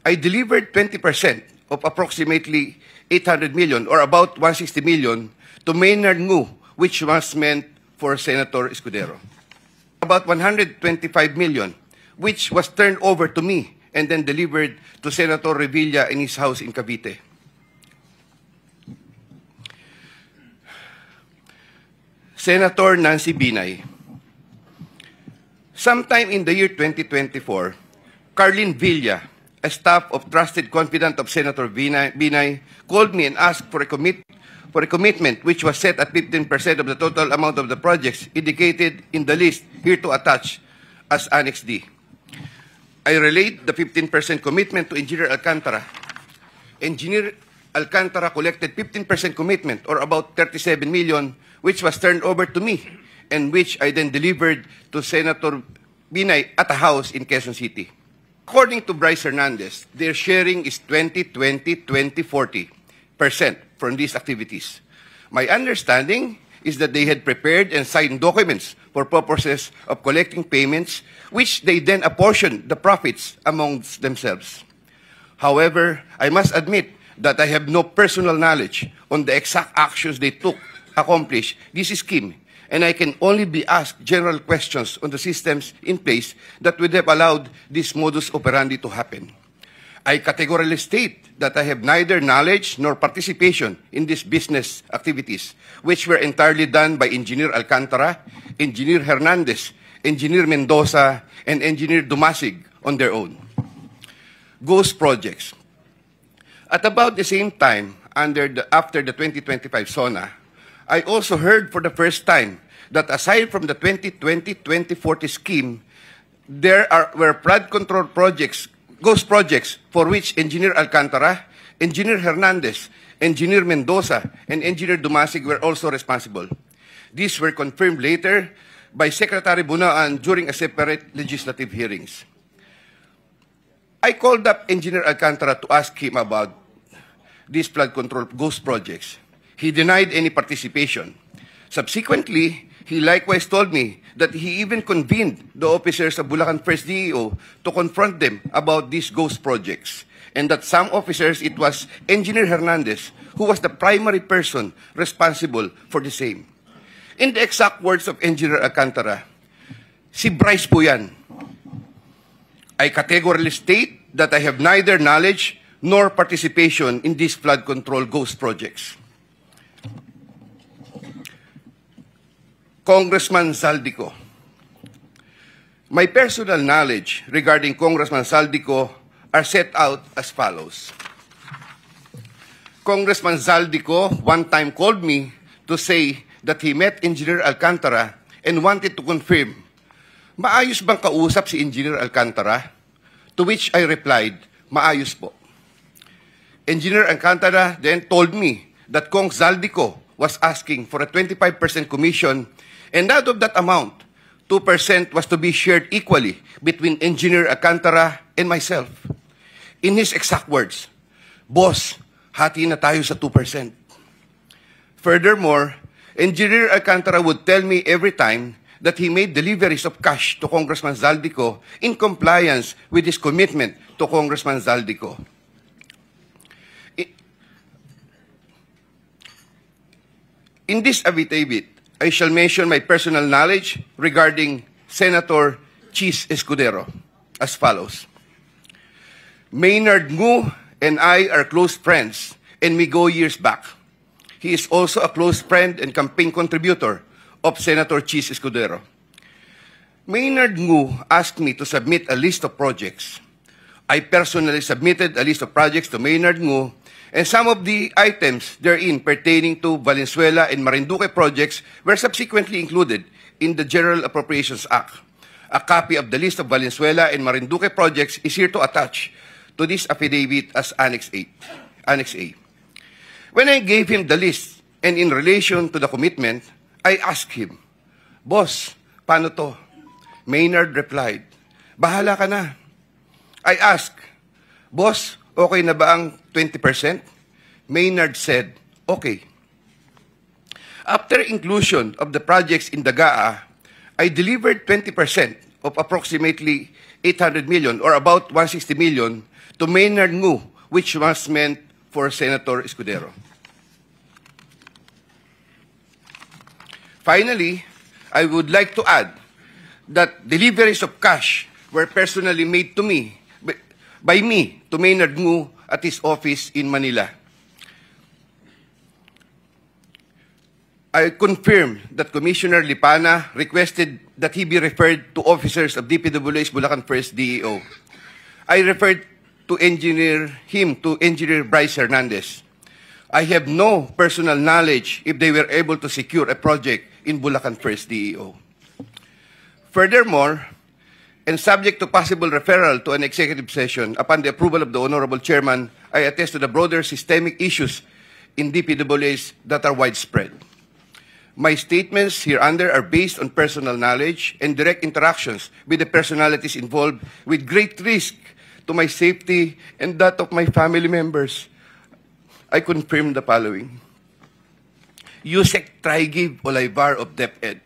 I delivered 20% of approximately 800 million or about 160 million to Maynard Ngu, which was meant for Senator Escudero. About 125 million, which was turned over to me and then delivered to Senator Revilla in his house in Cavite. Senator Nancy Binay. Sometime in the year 2024, Carlin Villa, a staff of trusted confidant of Senator Binay, called me and asked for a commitment which was set at 15% of the total amount of the projects indicated in the list here to attach as Annex D. I relate the 15% commitment to Engineer Alcantara. Engineer Alcantara collected 15% commitment or about 37 million, which was turned over to me and which I then delivered to Senator Binay at a house in Quezon City. According to Bryce Hernandez, their sharing is 20-40% from these activities. My understanding is that they had prepared and signed documents for purposes of collecting payments, which they then apportioned the profits amongst themselves. However, I must admit that I have no personal knowledge on the exact actions they took to accomplish this scheme, and I can only be asked general questions on the systems in place that would have allowed this modus operandi to happen. I categorically state that I have neither knowledge nor participation in these business activities, which were entirely done by Engineer Alcantara, Engineer Hernandez, Engineer Mendoza, and Engineer Dumasig on their own. Ghost projects. At about the same time, after the 2025 SONA, I also heard for the first time that aside from the 2020-2040 scheme, were flood control projects, ghost projects, for which Engineer Alcantara, Engineer Hernandez, Engineer Mendoza, and Engineer Dumasig were also responsible. These were confirmed later by Secretary Bunaan during a separate legislative hearings. I called up Engineer Alcantara to ask him about these flood control ghost projects. He denied any participation. Subsequently, he likewise told me that he even convened the officers of Bulacan First DEO to confront them about these ghost projects, and that some officers, it was Engineer Hernandez, who was the primary person responsible for the same. In the exact words of Engineer Alcantara, si Bryce po yan. I categorically state that I have neither knowledge nor participation in these flood control ghost projects. Congressman Zaldico. My personal knowledge regarding Congressman Zaldico are set out as follows. Congressman Zaldico one time called me to say that he met Engineer Alcantara and wanted to confirm, maayos bang kausap si Engineer Alcantara? To which I replied, maayos po. Engineer Alcantara then told me that Kong Zaldico was asking for a 25% commission, and out of that amount, 2% was to be shared equally between Engineer Alcantara and myself. In his exact words, boss, hati na tayo sa 2%. Furthermore, Engineer Alcantara would tell me every time that he made deliveries of cash to Congressman Zaldico in compliance with his commitment to Congressman Zaldico. In this affidavit, I shall mention my personal knowledge regarding Senator Chis Escudero as follows. Maynard Ngu and I are close friends, and we go years back. He is also a close friend and campaign contributor of Senator Chis Escudero. Maynard Ngu asked me to submit a list of projects. I personally submitted a list of projects to Maynard Ngu, and some of the items therein pertaining to Valenzuela and Marinduque projects were subsequently included in the General Appropriations Act. A copy of the list of Valenzuela and Marinduque projects is here to attach to this affidavit as Annex A. When I gave him the list, and in relation to the commitment, I asked him, boss, paano to? Maynard replied, bahala ka na. I asked, boss, okay na ba ang 20%? Maynard said, okay. After inclusion of the projects in the GAA, I delivered 20% of approximately 800 million or about 160 million to Maynard Ngu, which was meant for Senator Escudero. Finally, I would like to add that deliveries of cash were personally made to me, by me, to Maynard Ngu at his office in Manila. I confirm that Commissioner Lipana requested that he be referred to officers of DPWH Bulacan First DEO. I referred him to Engineer Bryce Hernandez. I have no personal knowledge if they were able to secure a project in Bulacan First DEO. Furthermore, and subject to possible referral to an executive session upon the approval of the Honorable Chairman, I attest to the broader systemic issues in DPWH that are widespread. My statements hereunder are based on personal knowledge and direct interactions with the personalities involved with great risk to my safety and that of my family members. I confirm the following. Yusek Traigib Olaybar of DepEd.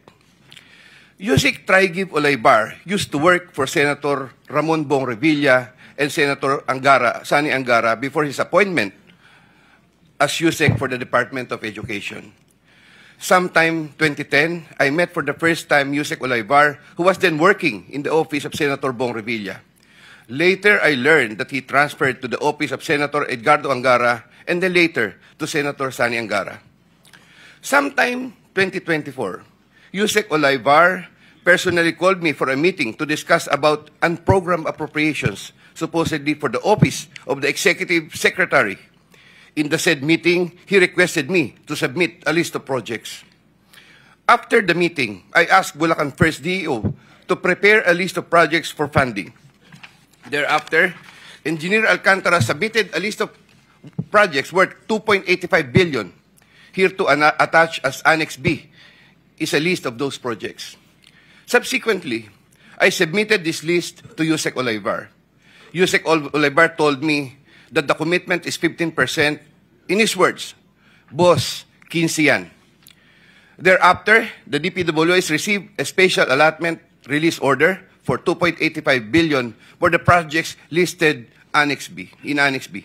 Yusek Traigib Olaybar used to work for Senator Ramon Bong Revilla and Senator Sani Angara before his appointment as Yusek for the Department of Education. Sometime 2010, I met for the first time Yusek Olaybar, who was then working in the office of Senator Bong Revilla. Later, I learned that he transferred to the office of Senator Edgardo Angara and then later to Senator Sani Angara. Sometime 2024, Yusek Olaybar personally called me for a meeting to discuss about unprogrammed appropriations, supposedly for the office of the Executive Secretary. In the said meeting, he requested me to submit a list of projects. After the meeting, I asked Bulacan First DEO to prepare a list of projects for funding. Thereafter, Engineer Alcantara submitted a list of projects worth 2.85 billion. Here to attach as Annex B is a list of those projects. Subsequently, I submitted this list to Yusek Olaybar. Yusek Olaybar told me that the commitment is 15%. In his words, boss, 15 yan. Thereafter, the DPWH received a special allotment release order for 2.85 billion for the projects listed in Annex B.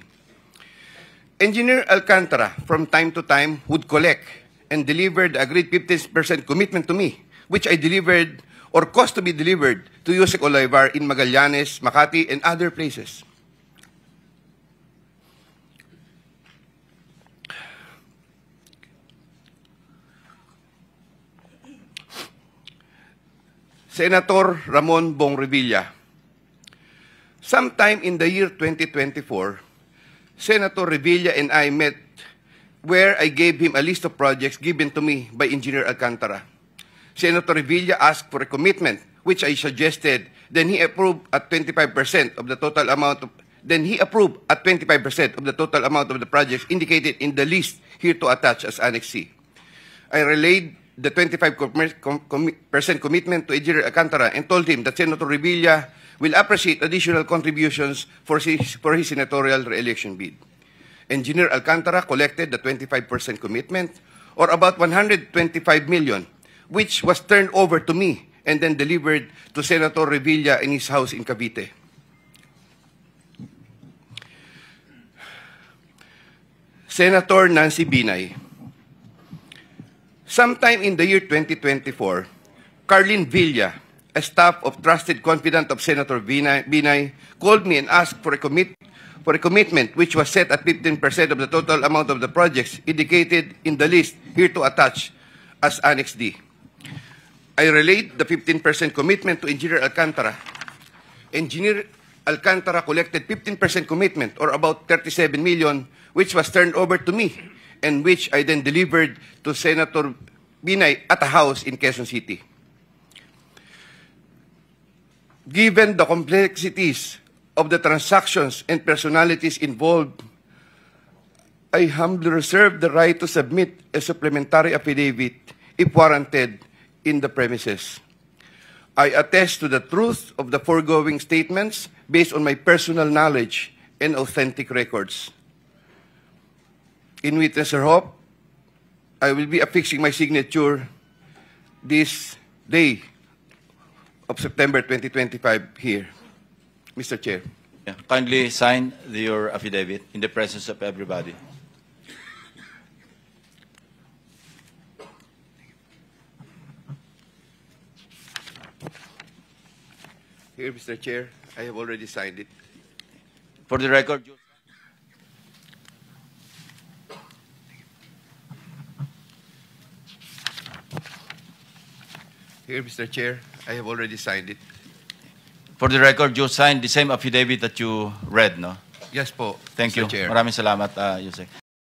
Engineer Alcantara, from time to time, would collect and deliver the agreed 15% commitment to me, which I delivered or caused to be delivered to Yusek Olaybar in Magallanes, Makati, and other places. Senator Ramon Bong Revilla. Sometime in the year 2024, Senator Revilla and I met where I gave him a list of projects given to me by Engineer Alcantara. Senator Revilla asked for a commitment, which I suggested. Then he approved at 25% of the total amount of the projects indicated in the list here to attach as Annex C. I relayed the 25% commitment to Engineer Alcantara and told him that Senator Revilla will appreciate additional contributions for his senatorial re-election bid. Engineer Alcantara collected the 25% commitment, or about 125 million, which was turned over to me and then delivered to Senator Revilla in his house in Cavite. Senator Nancy Binay. Sometime in the year 2024, Carlin Villa, a staff of trusted confidant of Senator Binay, called me and asked for a commitment which was set at 15% of the total amount of the projects indicated in the list here to attach as Annex D. I relayed the 15% commitment to Engineer Alcantara. Engineer Alcantara collected 15% commitment, or about 37 million, which was turned over to me, and which I then delivered to Senator Binay at a house in Quezon City. Given the complexities of the transactions and personalities involved, I humbly reserve the right to submit a supplementary affidavit if warranted in the premises. I attest to the truth of the foregoing statements based on my personal knowledge and authentic records. In witness or hope, I will be affixing my signature this day of September 2025 here. Mr. Chair. Yeah. Kindly sign your affidavit in the presence of everybody. Here, Mr. Chair, I have already signed it. For the record, Here, Mr. Chair, I have already signed it. for the record, you signed the same affidavit that you read, no? Yes po, Thank Mr. you. Chair. Maraming salamat, Yusek.